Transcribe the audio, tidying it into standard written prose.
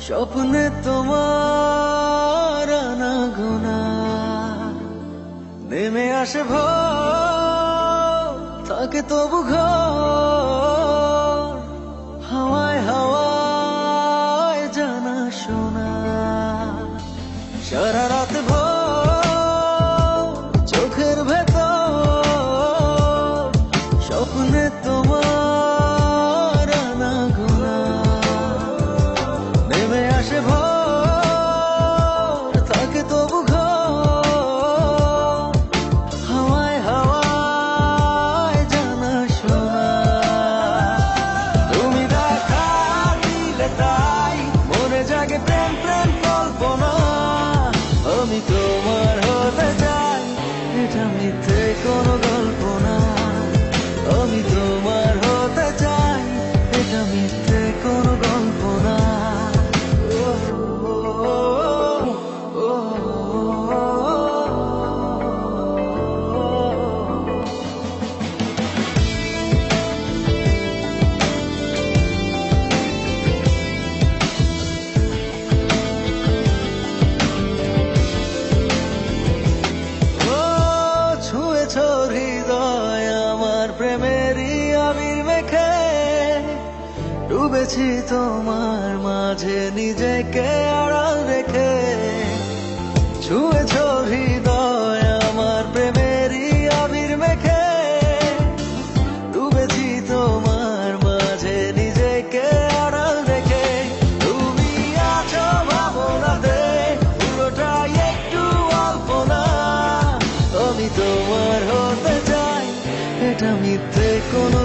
স্বপ্নে তোমার আনাগোনা নেমে আসে ভোর, থাকে তবু ঘর হাওয়ায় হাওয়ায় জানা শোনা। সারা রাত ভোর চোখের ভেতর স্বপ্নে তোমার আনাগোনা নেমে আসে ভোর, থাকে তবু ঘর হাওয়ায় হাওয়ায় জানা শোনা। তুমি দেখা দিলে তাই মনে জাগে প্রেম প্রেম কল্পনা। আমি তোমার হতে চাই, এটা মিথ্যে কোনো গল্প না। আমি তোমার হতে চাই, এটা মিথ্যে কোনো গল্প না। ছুঁয়েছো হৃদয় আমার প্রেমেরই আবির মেখে, ডুবেছি তোমার মাঝে নিজেকে আড়াল রেখে। ছুঁয়েছো হৃদয় আমার প্রেমেরই আবির মেখে, ডুবেছি তোমার মাঝে নিজেকে আড়াল রেখে। তুমি আছো ভাবনাতে, পুরোটাই একটু অল্প না। আমি তোমার হতে চাই, এটা মিথ্যে কোনো